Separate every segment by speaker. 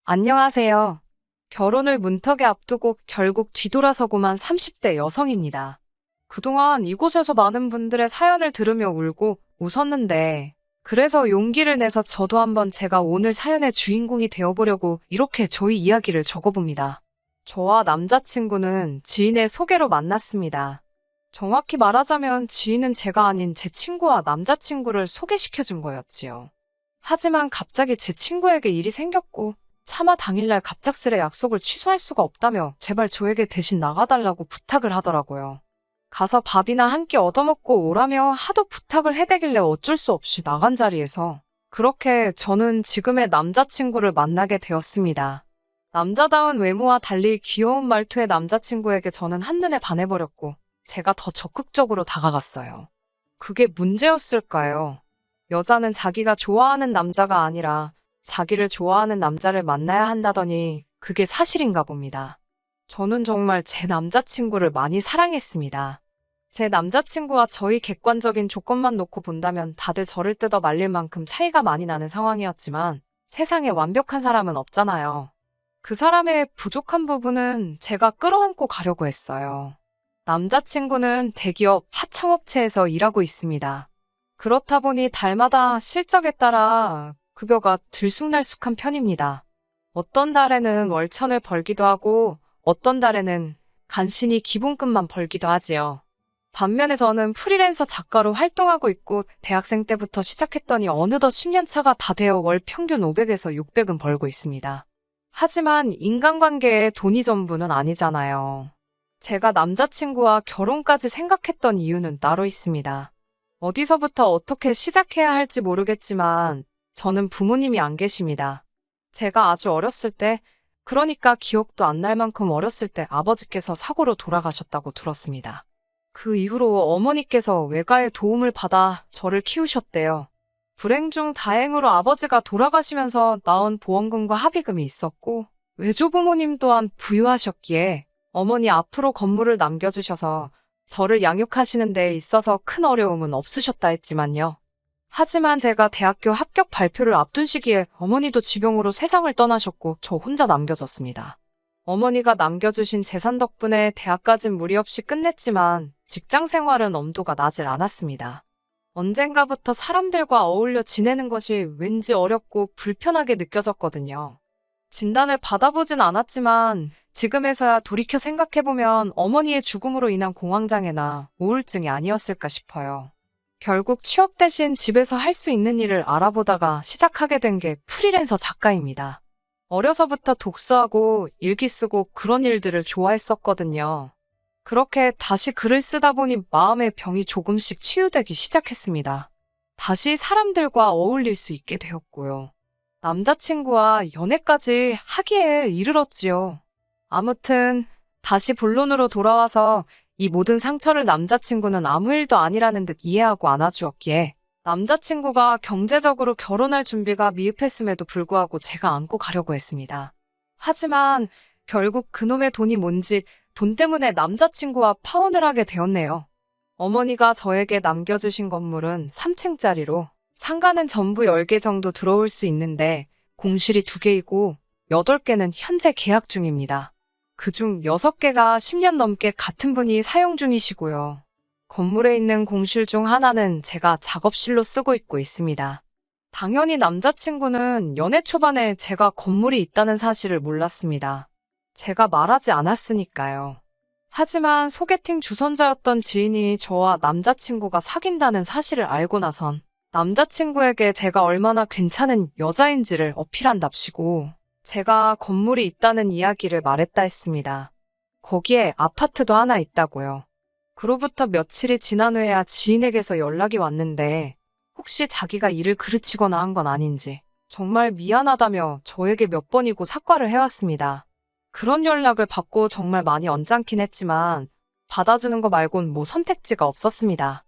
Speaker 1: 안녕하세요. 결혼을 문턱에 앞두고 결국 뒤돌아서고만 30대 여성입니다. 그동안 이곳에서 많은 분들의 사연을 들으며 울고 웃었는데, 그래서 용기를 내서 저도 한번 제가 오늘 사연의 주인공이 되어보려고 이렇게 저희 이야기를 적어봅니다. 저와 남자친구는 지인의 소개로 만났습니다. 정확히 말하자면 지인은 제가 아닌 제 친구와 남자친구를 소개시켜준 거였지요. 하지만 갑자기 제 친구에게 일이 생겼고, 차마 당일날 갑작스레 약속을 취소할 수가 없다며 제발 저에게 대신 나가달라고 부탁을 하더라고요. 가서 밥이나 한 끼 얻어먹고 오라며 하도 부탁을 해대길래 어쩔 수 없이 나간 자리에서 그렇게 저는 지금의 남자친구를 만나게 되었습니다. 남자다운 외모와 달리 귀여운 말투의 남자친구에게 저는 한눈에 반해버렸고 제가 더 적극적으로 다가갔어요. 그게 문제였을까요? 여자는 자기가 좋아하는 남자가 아니라 자기를 좋아하는 남자를 만나야 한다더니 그게 사실인가 봅니다. 저는 정말 제 남자친구를 많이 사랑했습니다. 제 남자친구와 저희 객관적인 조건만 놓고 본다면 다들 저를 뜯어 말릴 만큼 차이가 많이 나는 상황이었지만 세상에 완벽한 사람은 없잖아요. 그 사람의 부족한 부분은 제가 끌어안고 가려고 했어요. 남자친구는 대기업 하청업체에서 일하고 있습니다. 그렇다 보니 달마다 실적에 따라 급여가 들쑥날쑥한 편입니다. 어떤 달에는 월천을 벌기도 하고 어떤 달에는 간신히 기본급만 벌기도 하지요. 반면에 저는 프리랜서 작가로 활동하고 있고 대학생 때부터 시작했더니 어느덧 10년 차가 다 되어 월 평균 500에서 600은 벌고 있습니다. 하지만 인간관계에 돈이 전부는 아니잖아요. 제가 남자친구와 결혼까지 생각했던 이유는 따로 있습니다. 어디서부터 어떻게 시작해야 할지 모르겠지만 저는 부모님이 안 계십니다. 제가 아주 어렸을 때, 그러니까 기억도 안 날 만큼 어렸을 때 아버지께서 사고로 돌아가셨다고 들었습니다. 그 이후로 어머니께서 외가의 도움을 받아 저를 키우셨대요. 불행 중 다행으로 아버지가 돌아가시면서 나온 보험금과 합의금이 있었고, 외조부모님 또한 부유하셨기에 어머니 앞으로 건물을 남겨주셔서 저를 양육하시는 데 있어서 큰 어려움은 없으셨다 했지만요. 하지만 제가 대학교 합격 발표를 앞둔 시기에 어머니도 지병으로 세상을 떠나셨고 저 혼자 남겨졌습니다. 어머니가 남겨주신 재산 덕분에 대학까진 무리 없이 끝냈지만 직장 생활은 엄두가 나질 않았습니다. 언젠가부터 사람들과 어울려 지내는 것이 왠지 어렵고 불편하게 느껴졌거든요. 진단을 받아보진 않았지만 지금에서야 돌이켜 생각해보면 어머니의 죽음으로 인한 공황장애나 우울증이 아니었을까 싶어요. 결국 취업 대신 집에서 할 수 있는 일을 알아보다가 시작하게 된 게 프리랜서 작가입니다. 어려서부터 독서하고 일기 쓰고 그런 일들을 좋아했었거든요. 그렇게 다시 글을 쓰다 보니 마음의 병이 조금씩 치유되기 시작했습니다. 다시 사람들과 어울릴 수 있게 되었고요. 남자친구와 연애까지 하기에 이르렀지요. 아무튼 다시 본론으로 돌아와서 이 모든 상처를 남자친구는 아무 일도 아니라는 듯 이해하고 안아주었기에 남자친구가 경제적으로 결혼할 준비가 미흡했음에도 불구하고 제가 안고 가려고 했습니다. 하지만 결국 그놈의 돈이 뭔지 돈 때문에 남자친구와 파혼을 하게 되었네요. 어머니가 저에게 남겨주신 건물은 3층짜리로 상가는 전부 10개 정도 들어올 수 있는데 공실이 2개이고 8개는 현재 계약 중입니다. 그중 6개가 10년 넘게 같은 분이 사용 중이시고요. 건물에 있는 공실 중 하나는 제가 작업실로 쓰고 있습니다. 당연히 남자친구는 연애 초반에 제가 건물이 있다는 사실을 몰랐습니다. 제가 말하지 않았으니까요. 하지만 소개팅 주선자였던 지인이 저와 남자친구가 사귄다는 사실을 알고 나선 남자친구에게 제가 얼마나 괜찮은 여자인지를 어필한답시고 제가 건물이 있다는 이야기를 말했다 했습니다. 거기에 아파트도 하나 있다고요. 그로부터 며칠이 지난 후에야 지인에게서 연락이 왔는데 혹시 자기가 일을 그르치거나 한 건 아닌지 정말 미안하다며 저에게 몇 번이고 사과를 해왔습니다. 그런 연락을 받고 정말 많이 언짢긴 했지만 받아주는 거 말곤 뭐 선택지가 없었습니다.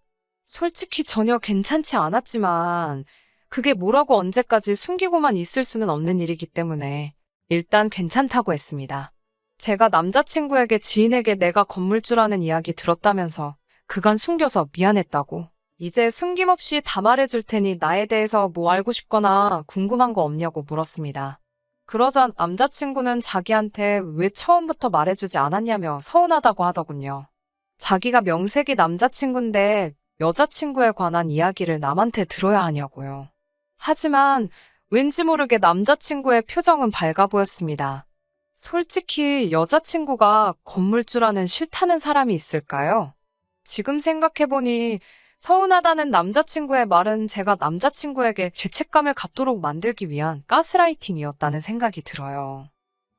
Speaker 1: 솔직히 전혀 괜찮지 않았지만 그게 뭐라고 언제까지 숨기고만 있을 수는 없는 일이기 때문에 일단 괜찮다고 했습니다. 제가 남자친구에게 지인에게 내가 건물주라는 이야기 들었다면서 그간 숨겨서 미안했다고. 이제 숨김없이 다 말해줄 테니 나에 대해서 뭐 알고 싶거나 궁금한 거 없냐고 물었습니다. 그러자 남자친구는 자기한테 왜 처음부터 말해주지 않았냐며 서운하다고 하더군요. 자기가 명색이 남자친구인데 여자친구에 관한 이야기를 남한테 들어야 하냐고요. 하지만 왠지 모르게 남자친구의 표정은 밝아 보였습니다. 솔직히 여자친구가 건물주라는 싫다는 사람이 있을까요? 지금 생각해보니 서운하다는 남자친구의 말은 제가 남자친구에게 죄책감을 갖도록 만들기 위한 가스라이팅이었다는 생각이 들어요.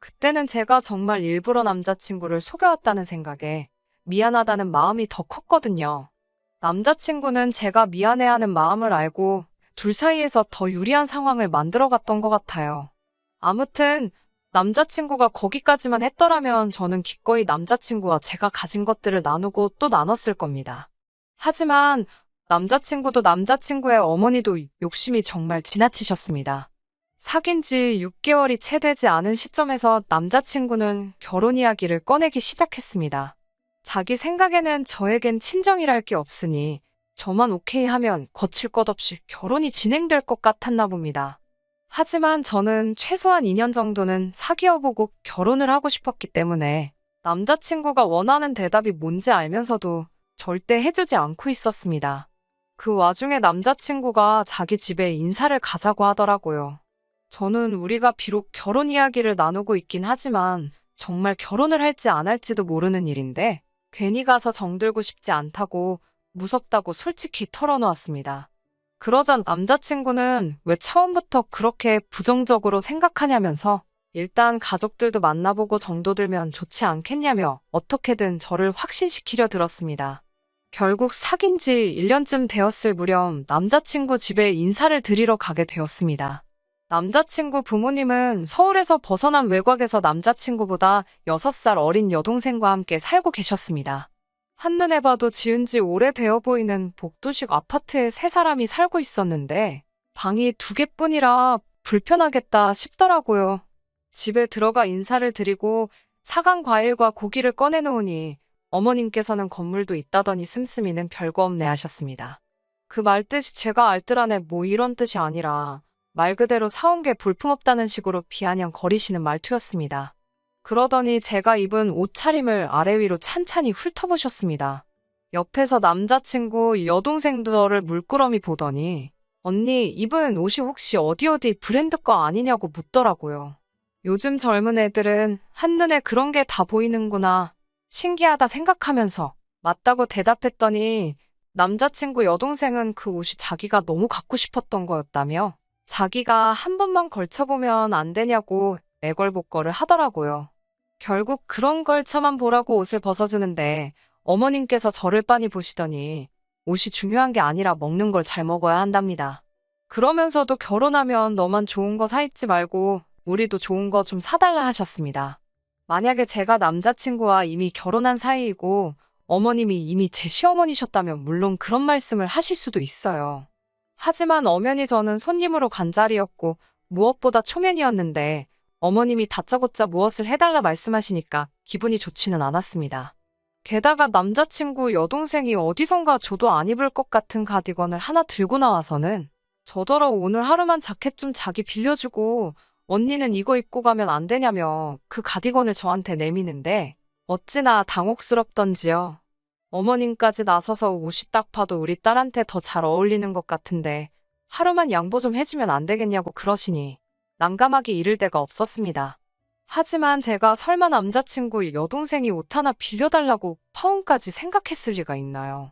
Speaker 1: 그때는 제가 정말 일부러 남자친구를 속여왔다는 생각에 미안하다는 마음이 더 컸거든요. 남자친구는 제가 미안해하는 마음을 알고 둘 사이에서 더 유리한 상황을 만들어갔던 것 같아요. 아무튼 남자친구가 거기까지만 했더라면 저는 기꺼이 남자친구와 제가 가진 것들을 나누고 또 나눴을 겁니다. 하지만 남자친구도 남자친구의 어머니도 욕심이 정말 지나치셨습니다. 사귄 지 6개월이 채 되지 않은 시점에서 남자친구는 결혼 이야기를 꺼내기 시작했습니다. 자기 생각에는 저에겐 친정이랄 게 없으니 저만 오케이 하면 거칠 것 없이 결혼이 진행될 것 같았나 봅니다. 하지만 저는 최소한 2년 정도는 사귀어보고 결혼을 하고 싶었기 때문에 남자친구가 원하는 대답이 뭔지 알면서도 절대 해주지 않고 있었습니다. 그 와중에 남자친구가 자기 집에 인사를 가자고 하더라고요. 저는 우리가 비록 결혼 이야기를 나누고 있긴 하지만 정말 결혼을 할지 안 할지도 모르는 일인데 괜히 가서 정들고 싶지 않다고 무섭다고 솔직히 털어놓았습니다. 그러자 남자친구는 왜 처음부터 그렇게 부정적으로 생각하냐면서 일단 가족들도 만나보고 정도 들면 좋지 않겠냐며 어떻게든 저를 확신시키려 들었습니다. 결국 사귄 지 1년쯤 되었을 무렵 남자친구 집에 인사를 드리러 가게 되었습니다. 남자친구 부모님은 서울에서 벗어난 외곽에서 남자친구보다 6살 어린 여동생과 함께 살고 계셨습니다. 한눈에 봐도 지은 지 오래되어 보이는 복도식 아파트에 3사람이 살고 있었는데 방이 2개뿐이라 불편하겠다 싶더라고요. 집에 들어가 인사를 드리고 사간 과일과 고기를 꺼내놓으니 어머님께서는 건물도 있다더니 씀씀이는 별거 없네 하셨습니다. 그 말뜻이 제가 알뜰하네 뭐 이런 뜻이 아니라 말 그대로 사온 게 볼품없다는 식으로 비아냥거리시는 말투였습니다. 그러더니 제가 입은 옷차림을 아래 위로 찬찬히 훑어보셨습니다. 옆에서 남자친구 여동생도 저를 물끄러미 보더니 언니 입은 옷이 혹시 어디 브랜드 거 아니냐고 묻더라고요. 요즘 젊은 애들은 한눈에 그런 게 다 보이는구나. 신기하다 생각하면서 맞다고 대답했더니 남자친구 여동생은 그 옷이 자기가 너무 갖고 싶었던 거였다며 자기가 한 번만 걸쳐보면 안 되냐고 애걸복걸을 하더라고요. 결국 그런 걸 차만 보라고 옷을 벗어주는데 어머님께서 저를 빤히 보시더니 옷이 중요한 게 아니라 먹는 걸 잘 먹어야 한답니다. 그러면서도 결혼하면 너만 좋은 거 사 입지 말고 우리도 좋은 거 좀 사달라 하셨습니다. 만약에 제가 남자친구와 이미 결혼한 사이이고 어머님이 이미 제 시어머니셨다면 물론 그런 말씀을 하실 수도 있어요. 하지만 엄연히 저는 손님으로 간 자리였고 무엇보다 초면이었는데 어머님이 다짜고짜 무엇을 해달라 말씀하시니까 기분이 좋지는 않았습니다. 게다가 남자친구 여동생이 어디선가 저도 안 입을 것 같은 가디건을 하나 들고 나와서는 저더러 오늘 하루만 자켓 좀 자기 빌려주고 언니는 이거 입고 가면 안 되냐며 그 가디건을 저한테 내미는데 어찌나 당혹스럽던지요. 어머님까지 나서서 옷이 딱 봐도 우리 딸한테 더 잘 어울리는 것 같은데 하루만 양보 좀 해주면 안 되겠냐고 그러시니 난감하게 이를 데가 없었습니다. 하지만 제가 설마 남자친구 여동생이 옷 하나 빌려달라고 파혼까지 생각했을 리가 있나요?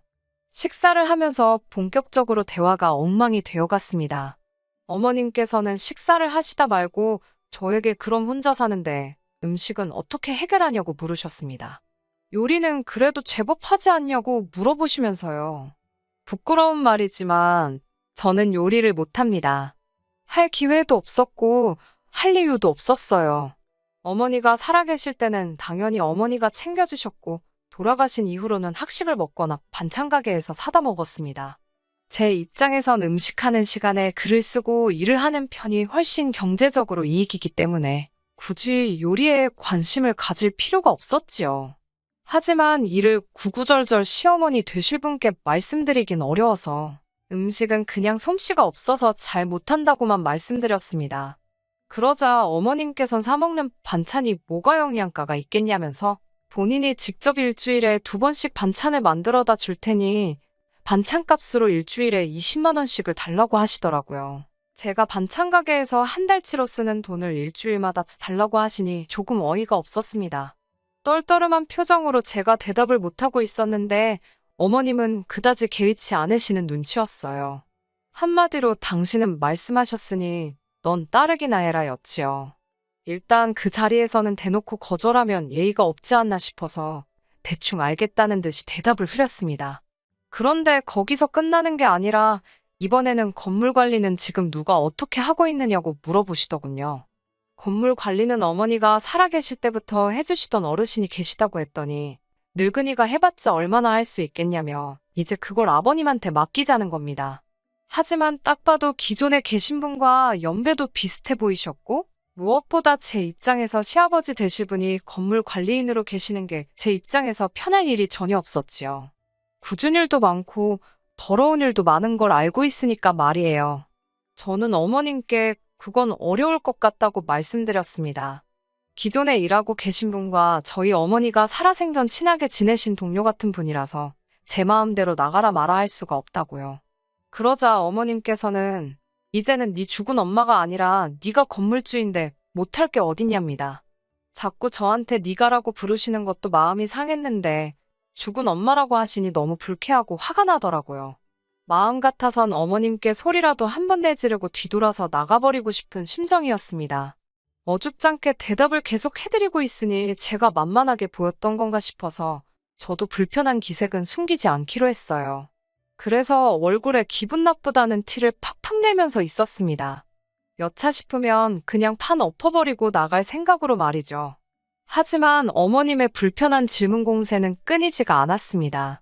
Speaker 1: 식사를 하면서 본격적으로 대화가 엉망이 되어갔습니다. 어머님께서는 식사를 하시다 말고 저에게 그럼 혼자 사는데 음식은 어떻게 해결하냐고 물으셨습니다. 요리는 그래도 제법 하지 않냐고 물어보시면서요. 부끄러운 말이지만 저는 요리를 못합니다. 할 기회도 없었고 할 이유도 없었어요. 어머니가 살아계실 때는 당연히 어머니가 챙겨주셨고 돌아가신 이후로는 학식을 먹거나 반찬 가게에서 사다 먹었습니다. 제 입장에선 음식하는 시간에 글을 쓰고 일을 하는 편이 훨씬 경제적으로 이익이기 때문에 굳이 요리에 관심을 가질 필요가 없었지요. 하지만 이를 구구절절 시어머니 되실 분께 말씀드리긴 어려워서 음식은 그냥 솜씨가 없어서 잘 못한다고만 말씀드렸습니다. 그러자 어머님께선 사먹는 반찬이 뭐가 영양가가 있겠냐면서 본인이 직접 일주일에 2번씩 반찬을 만들어다 줄 테니 반찬값으로 일주일에 20만 원씩을 달라고 하시더라고요. 제가 반찬 가게에서 한 달치로 쓰는 돈을 일주일마다 달라고 하시니 조금 어이가 없었습니다. 떨떠름한 표정으로 제가 대답을 못하고 있었는데 어머님은 그다지 개의치 않으시는 눈치였어요. 한마디로 당신은 말씀하셨으니 넌 따르기나 해라 였지요. 일단 그 자리에서는 대놓고 거절하면 예의가 없지 않나 싶어서 대충 알겠다는 듯이 대답을 흐렸습니다. 그런데 거기서 끝나는 게 아니라 이번에는 건물 관리는 지금 누가 어떻게 하고 있느냐고 물어보시더군요. 건물 관리는 어머니가 살아계실 때부터 해주시던 어르신이 계시다고 했더니 늙은이가 해봤자 얼마나 할 수 있겠냐며 이제 그걸 아버님한테 맡기자는 겁니다. 하지만 딱 봐도 기존에 계신 분과 연배도 비슷해 보이셨고 무엇보다 제 입장에서 시아버지 되실 분이 건물 관리인으로 계시는 게 제 입장에서 편할 일이 전혀 없었지요. 굳은 일도 많고 더러운 일도 많은 걸 알고 있으니까 말이에요. 저는 어머님께 그건 어려울 것 같다고 말씀드렸습니다. 기존에 일하고 계신 분과 저희 어머니가 살아생전 친하게 지내신 동료 같은 분이라서 제 마음대로 나가라 마라 할 수가 없다고요. 그러자 어머님께서는 이제는 네 죽은 엄마가 아니라 네가 건물주인데 못할 게 어딨냐입니다. 자꾸 저한테 네가라고 부르시는 것도 마음이 상했는데 죽은 엄마라고 하시니 너무 불쾌하고 화가 나더라고요. 마음 같아선 어머님께 소리라도 한 번 내지르고 뒤돌아서 나가버리고 싶은 심정이었습니다. 어줍잖게 대답을 계속 해드리고 있으니 제가 만만하게 보였던 건가 싶어서 저도 불편한 기색은 숨기지 않기로 했어요. 그래서 얼굴에 기분 나쁘다는 티를 팍팍 내면서 있었습니다. 여차 싶으면 그냥 판 엎어버리고 나갈 생각으로 말이죠. 하지만 어머님의 불편한 질문 공세는 끊이지가 않았습니다.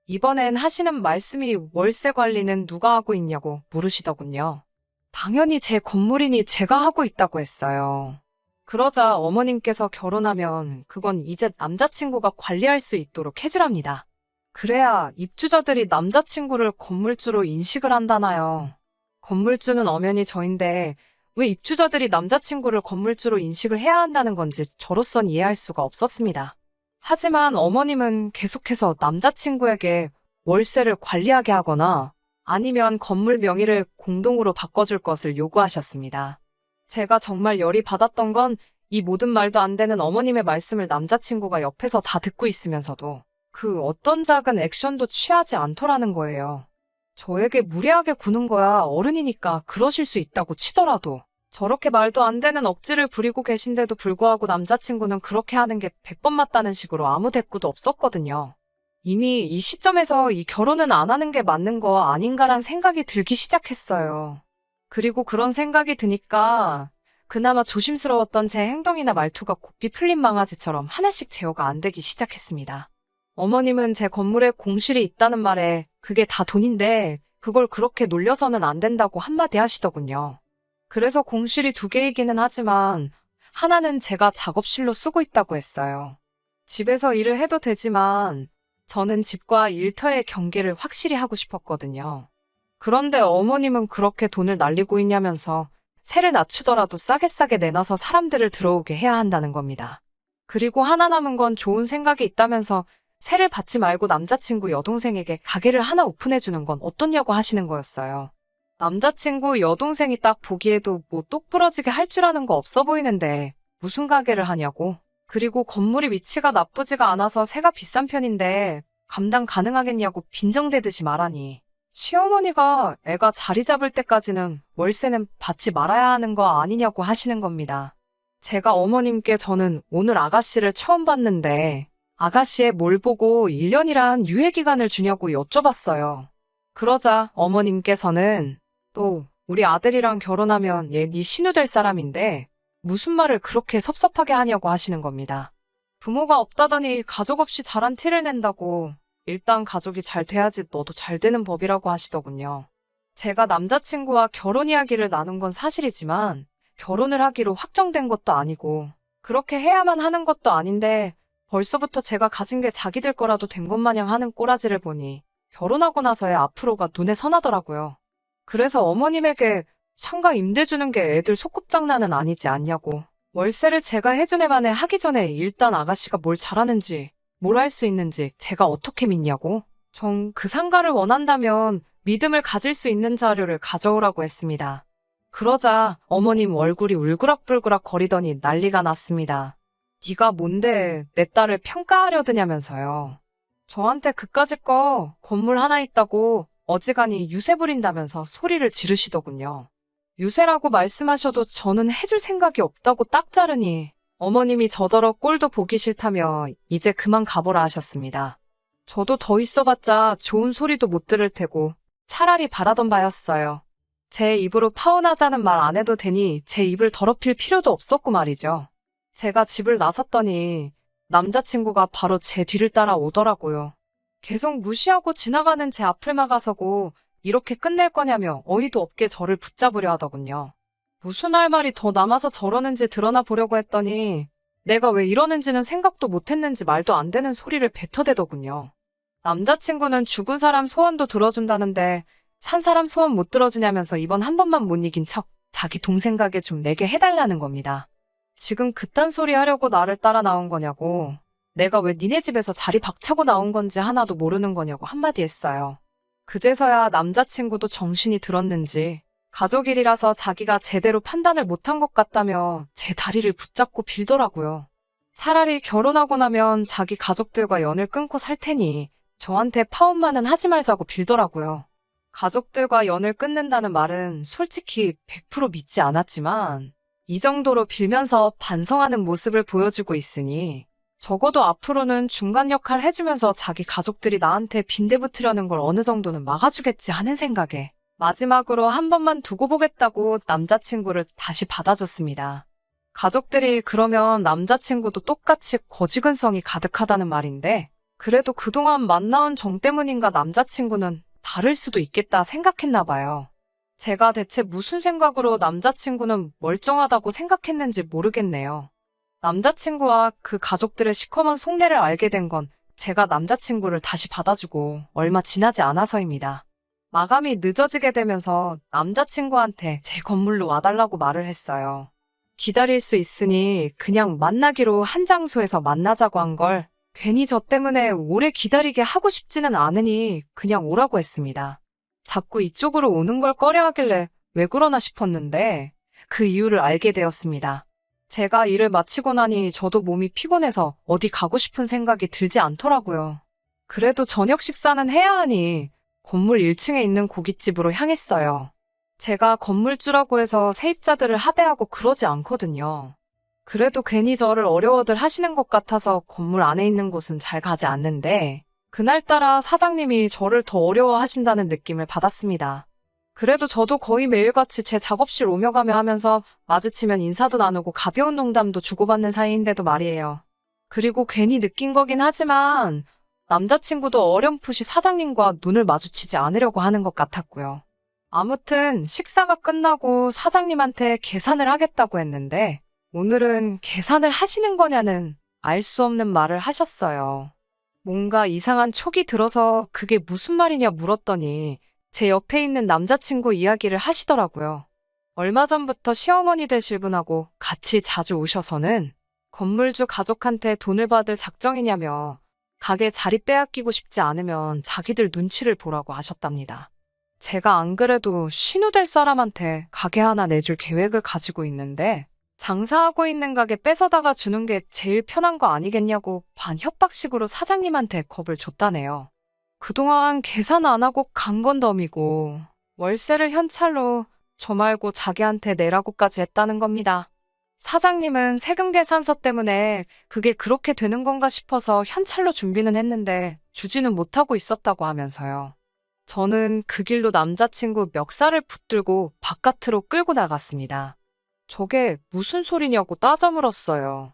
Speaker 1: 이번엔 하시는 말씀이 월세 관리는 누가 하고 있냐고 물으시더군요. 당연히 제 건물이니 제가 하고 있다고 했어요. 그러자 어머님께서 결혼하면 그건 이제 남자친구가 관리할 수 있도록 해주랍니다. 그래야 입주자들이 남자친구를 건물주로 인식을 한다나요. 건물주는 엄연히 저인데 왜 입주자들이 남자친구를 건물주로 인식을 해야 한다는 건지 저로선 이해할 수가 없었습니다. 하지만 어머님은 계속해서 남자친구에게 월세를 관리하게 하거나 아니면 건물 명의를 공동으로 바꿔줄 것을 요구하셨습니다. 제가 정말 열이 받았던 건 이 모든 말도 안 되는 어머님의 말씀을 남자친구가 옆에서 다 듣고 있으면서도 그 어떤 작은 액션도 취하지 않더라는 거예요. 저에게 무례하게 구는 거야 어른이니까 그러실 수 있다고 치더라도 저렇게 말도 안 되는 억지를 부리고 계신데도 불구하고 남자친구는 그렇게 하는 게 100번 맞다는 식으로 아무 대꾸도 없었거든요. 이미 이 시점에서 이 결혼은 안 하는 게 맞는 거 아닌가란 생각이 들기 시작했어요. 그리고 그런 생각이 드니까 그나마 조심스러웠던 제 행동이나 말투가 고삐 풀린 망아지처럼 하나씩 제어가 안 되기 시작했습니다. 어머님은 제 건물에 공실이 있다는 말에 그게 다 돈인데 그걸 그렇게 놀려서는 안 된다고 한마디 하시더군요. 그래서 공실이 2개이기는 하지만 하나는 제가 작업실로 쓰고 있다고 했어요. 집에서 일을 해도 되지만 저는 집과 일터의 경계를 확실히 하고 싶었거든요. 그런데 어머님은 그렇게 돈을 날리고 있냐면서 세를 낮추더라도 싸게 내놔서 사람들을 들어오게 해야 한다는 겁니다. 그리고 하나 남은 건 좋은 생각이 있다면서 세를 받지 말고 남자친구 여동생에게 가게를 하나 오픈해주는 건 어떻냐고 하시는 거였어요. 남자친구 여동생이 딱 보기에도 뭐 똑부러지게 할 줄 아는 거 없어 보이는데 무슨 가게를 하냐고. 그리고 건물이 위치가 나쁘지가 않아서 세가 비싼 편인데 감당 가능하겠냐고 빈정대듯이 말하니 시어머니가 애가 자리 잡을 때까지는 월세는 받지 말아야 하는 거 아니냐고 하시는 겁니다. 제가 어머님께 저는 오늘 아가씨를 처음 봤는데 아가씨의 뭘 보고 1년이란 유예기간을 주냐고 여쭤봤어요. 그러자 어머님께서는 또 우리 아들이랑 결혼하면 얘 네 신우 될 사람인데 무슨 말을 그렇게 섭섭하게 하냐고 하시는 겁니다. 부모가 없다더니 가족 없이 자란 티를 낸다고 일단 가족이 잘 돼야지 너도 잘 되는 법이라고 하시더군요. 제가 남자친구와 결혼 이야기를 나눈 건 사실이지만 결혼을 하기로 확정된 것도 아니고 그렇게 해야만 하는 것도 아닌데 벌써부터 제가 가진 게 자기들 거라도 된 것 마냥 하는 꼬라지를 보니 결혼하고 나서의 앞으로가 눈에 선하더라고요. 그래서 어머님에게 상가 임대 주는 게 애들 소꿉장난은 아니지 않냐고. 월세를 제가 해준 애만에 하기 전에 일단 아가씨가 뭘 잘하는지, 뭘 할 수 있는지 제가 어떻게 믿냐고. 전 그 상가를 원한다면 믿음을 가질 수 있는 자료를 가져오라고 했습니다. 그러자 어머님 얼굴이 울그락불그락 거리더니 난리가 났습니다. 네가 뭔데 내 딸을 평가하려 드냐면서요. 저한테 그까짓 거 건물 하나 있다고 어지간히 유세 부린다면서 소리를 지르시더군요. 유세라고 말씀하셔도 저는 해줄 생각이 없다고 딱 자르니 어머님이 저더러 꼴도 보기 싫다며 이제 그만 가보라 하셨습니다. 저도 더 있어봤자 좋은 소리도 못 들을 테고 차라리 바라던 바였어요. 제 입으로 파혼하자는 말 안 해도 되니 제 입을 더럽힐 필요도 없었고 말이죠. 제가 집을 나섰더니 남자친구가 바로 제 뒤를 따라오더라고요. 계속 무시하고 지나가는 제 앞을 막아서고 이렇게 끝낼 거냐며 어이도 없게 저를 붙잡으려 하더군요. 무슨 할 말이 더 남아서 저러는지 드러나 보려고 했더니 내가 왜 이러는지는 생각도 못했는지 말도 안 되는 소리를 뱉어대더군요. 남자친구는 죽은 사람 소원도 들어준다는데 산 사람 소원 못 들어주냐면서 이번 한 번만 못 이긴 척 자기 동생 가게 좀 내게 해달라는 겁니다. 지금 그딴 소리 하려고 나를 따라 나온 거냐고, 내가 왜 니네 집에서 자리 박차고 나온 건지 하나도 모르는 거냐고 한마디 했어요. 그제서야 남자친구도 정신이 들었는지 가족 일이라서 자기가 제대로 판단을 못한 것 같다며 제 다리를 붙잡고 빌더라고요. 차라리 결혼하고 나면 자기 가족들과 연을 끊고 살 테니 저한테 파혼만은 하지 말자고 빌더라고요. 가족들과 연을 끊는다는 말은 솔직히 100% 믿지 않았지만 이 정도로 빌면서 반성하는 모습을 보여주고 있으니 적어도 앞으로는 중간 역할 해주면서 자기 가족들이 나한테 빈대붙으려는 걸 어느 정도는 막아주겠지 하는 생각에 마지막으로 한 번만 두고 보겠다고 남자친구를 다시 받아줬습니다. 가족들이 그러면 남자친구도 똑같이 거지근성이 가득하다는 말인데 그래도 그동안 만나온 정 때문인가 남자친구는 다를 수도 있겠다 생각했나 봐요. 제가 대체 무슨 생각으로 남자친구는 멀쩡하다고 생각했는지 모르겠네요. 남자친구와 그 가족들의 시커먼 속내를 알게 된 건 제가 남자친구를 다시 받아주고 얼마 지나지 않아서입니다. 마감이 늦어지게 되면서 남자친구한테 제 건물로 와달라고 말을 했어요. 기다릴 수 있으니 그냥 만나기로 한 장소에서 만나자고 한 걸 괜히 저 때문에 오래 기다리게 하고 싶지는 않으니 그냥 오라고 했습니다. 자꾸 이쪽으로 오는 걸 꺼려 하길래 왜 그러나 싶었는데 그 이유를 알게 되었습니다. 제가 일을 마치고 나니 저도 몸이 피곤해서 어디 가고 싶은 생각이 들지 않더라고요. 그래도 저녁 식사는 해야 하니 건물 1층에 있는 고깃집으로 향했어요. 제가 건물주라고 해서 세입자들을 하대하고 그러지 않거든요. 그래도 괜히 저를 어려워들 하시는 것 같아서 건물 안에 있는 곳은 잘 가지 않는데 그날따라 사장님이 저를 더 어려워하신다는 느낌을 받았습니다. 그래도 저도 거의 매일같이 제 작업실 오며 가며 하면서 마주치면 인사도 나누고 가벼운 농담도 주고받는 사이인데도 말이에요. 그리고 괜히 느낀 거긴 하지만 남자친구도 어렴풋이 사장님과 눈을 마주치지 않으려고 하는 것 같았고요. 아무튼 식사가 끝나고 사장님한테 계산을 하겠다고 했는데 오늘은 계산을 하시는 거냐는 알 수 없는 말을 하셨어요. 뭔가 이상한 촉이 들어서 그게 무슨 말이냐 물었더니 제 옆에 있는 남자친구 이야기를 하시더라고요. 얼마 전부터 시어머니 되실 분하고 같이 자주 오셔서는 건물주 가족한테 돈을 받을 작정이냐며 가게 자리 빼앗기고 싶지 않으면 자기들 눈치를 보라고 하셨답니다. 제가 안 그래도 신우될 사람한테 가게 하나 내줄 계획을 가지고 있는데 장사하고 있는 가게 뺏어다가 주는 게 제일 편한 거 아니겠냐고 반협박식으로 사장님한테 겁을 줬다네요. 그동안 계산 안 하고 간 건 덤이고 월세를 현찰로 저 말고 자기한테 내라고까지 했다는 겁니다. 사장님은 세금 계산서 때문에 그게 그렇게 되는 건가 싶어서 현찰로 준비는 했는데 주지는 못하고 있었다고 하면서요. 저는 그 길로 남자친구 멱살을 붙들고 바깥으로 끌고 나갔습니다. 저게 무슨 소리냐고 따져 물었어요.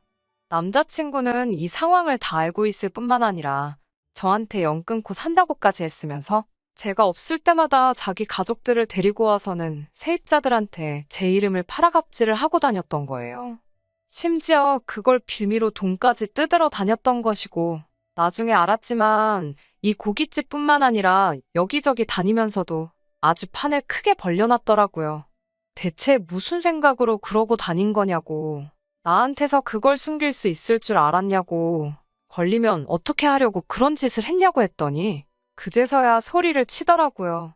Speaker 1: 남자친구는 이 상황을 다 알고 있을 뿐만 아니라 저한테 연 끊고 산다고까지 했으면서 제가 없을 때마다 자기 가족들을 데리고 와서는 세입자들한테 제 이름을 팔아갑질을 하고 다녔던 거예요. 심지어 그걸 빌미로 돈까지 뜯으러 다녔던 것이고 나중에 알았지만 이 고깃집뿐만 아니라 여기저기 다니면서도 아주 판을 크게 벌려놨더라고요. 대체 무슨 생각으로 그러고 다닌 거냐고. 나한테서 그걸 숨길 수 있을 줄 알았냐고. 걸리면 어떻게 하려고 그런 짓을 했냐고 했더니 그제서야 소리를 치더라고요.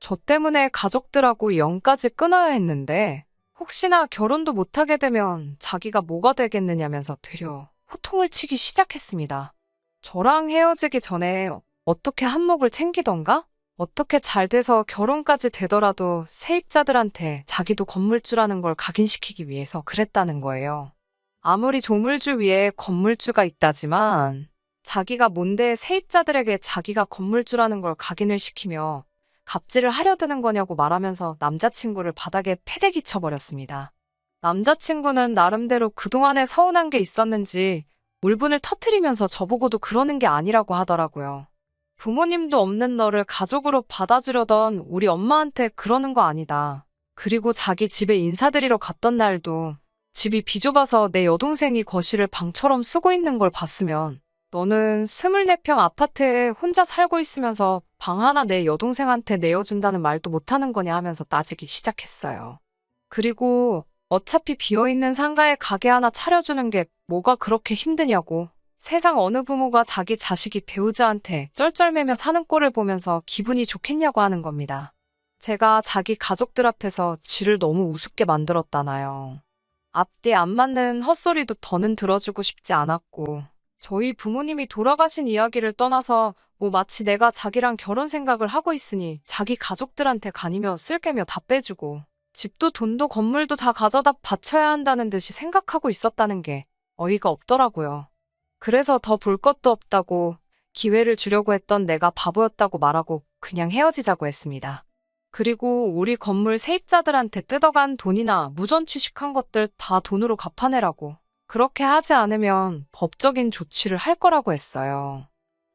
Speaker 1: 저 때문에 가족들하고 연까지 끊어야 했는데 혹시나 결혼도 못하게 되면 자기가 뭐가 되겠느냐면서 되려 호통을 치기 시작했습니다. 저랑 헤어지기 전에 어떻게 한몫을 챙기던가? 어떻게 잘 돼서 결혼까지 되더라도 세입자들한테 자기도 건물주라는 걸 각인시키기 위해서 그랬다는 거예요. 아무리 조물주 위에 건물주가 있다지만 자기가 뭔데 세입자들에게 자기가 건물주라는 걸 각인을 시키며 갑질을 하려 드는 거냐고 말하면서 남자친구를 바닥에 패대기 쳐버렸습니다. 남자친구는 나름대로 그동안에 서운한 게 있었는지 울분을 터트리면서 저보고도 그러는 게 아니라고 하더라고요. 부모님도 없는 너를 가족으로 받아주려던 우리 엄마한테 그러는 거 아니다. 그리고 자기 집에 인사드리러 갔던 날도 집이 비좁아서 내 여동생이 거실을 방처럼 쓰고 있는 걸 봤으면 너는 24평 아파트에 혼자 살고 있으면서 방 하나 내 여동생한테 내어준다는 말도 못하는 거냐 하면서 따지기 시작했어요. 그리고 어차피 비어있는 상가에 가게 하나 차려주는 게 뭐가 그렇게 힘드냐고. 세상 어느 부모가 자기 자식이 배우자한테 쩔쩔매며 사는 꼴을 보면서 기분이 좋겠냐고 하는 겁니다. 제가 자기 가족들 앞에서 지를 너무 우습게 만들었다나요. 앞뒤 안 맞는 헛소리도 더는 들어주고 싶지 않았고 저희 부모님이 돌아가신 이야기를 떠나서 마치 내가 자기랑 결혼 생각을 하고 있으니 자기 가족들한테 가니며 쓸개며 다 빼주고 집도 돈도 건물도 다 가져다 바쳐야 한다는 듯이 생각하고 있었다는 게 어이가 없더라고요. 그래서 더 볼 것도 없다고 기회를 주려고 했던 내가 바보였다고 말하고 그냥 헤어지자고 했습니다. 그리고 우리 건물 세입자들한테 뜯어간 돈이나 무전 취식한 것들 다 돈으로 갚아내라고. 그렇게 하지 않으면 법적인 조치를 할 거라고 했어요.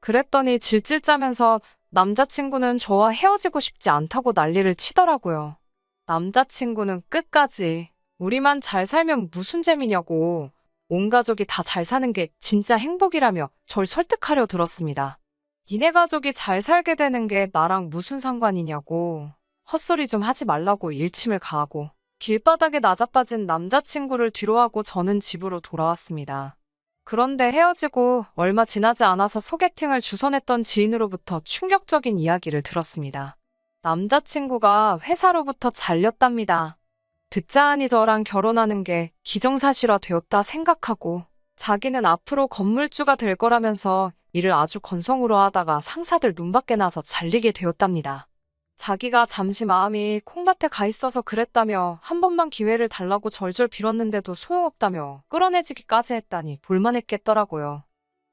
Speaker 1: 그랬더니 질질 짜면서 남자친구는 저와 헤어지고 싶지 않다고 난리를 치더라고요. 남자친구는 끝까지 우리만 잘 살면 무슨 재미냐고 온 가족이 다 잘 사는 게 진짜 행복이라며 절 설득하려 들었습니다. 니네 가족이 잘 살게 되는 게 나랑 무슨 상관이냐고 헛소리 좀 하지 말라고 일침을 가하고 길바닥에 나자빠진 남자친구를 뒤로하고 저는 집으로 돌아왔습니다. 그런데 헤어지고 얼마 지나지 않아서 소개팅을 주선했던 지인으로부터 충격적인 이야기를 들었습니다. 남자친구가 회사로부터 잘렸답니다. 듣자하니 저랑 결혼하는 게 기정사실화 되었다 생각하고 자기는 앞으로 건물주가 될 거라면서 일을 아주 건성으로 하다가 상사들 눈밖에 나서 잘리게 되었답니다. 자기가 잠시 마음이 콩밭에 가 있어서 그랬다며 한 번만 기회를 달라고 절절 빌었는데도 소용없다며 끌어내지기까지 했다니 볼만했겠더라고요.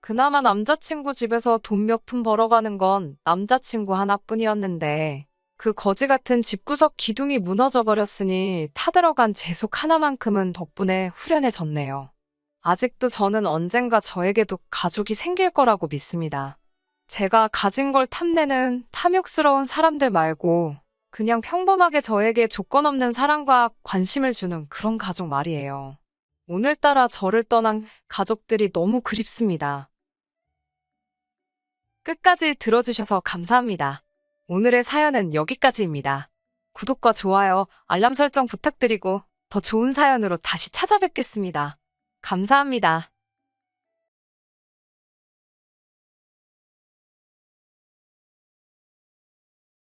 Speaker 1: 그나마 남자친구 집에서 돈 몇 푼 벌어가는 건 남자친구 하나뿐이었는데 그 거지 같은 집구석 기둥이 무너져 버렸으니 타들어간 재속 하나만큼은 덕분에 후련해졌네요. 아직도 저는 언젠가 저에게도 가족이 생길 거라고 믿습니다. 제가 가진 걸 탐내는 탐욕스러운 사람들 말고 그냥 평범하게 저에게 조건 없는 사랑과 관심을 주는 그런 가족 말이에요. 오늘따라 저를 떠난 가족들이 너무 그립습니다. 끝까지 들어주셔서 감사합니다. 오늘의 사연은 여기까지입니다. 구독과 좋아요, 알람 설정 부탁드리고 더 좋은 사연으로 다시 찾아뵙겠습니다. 감사합니다.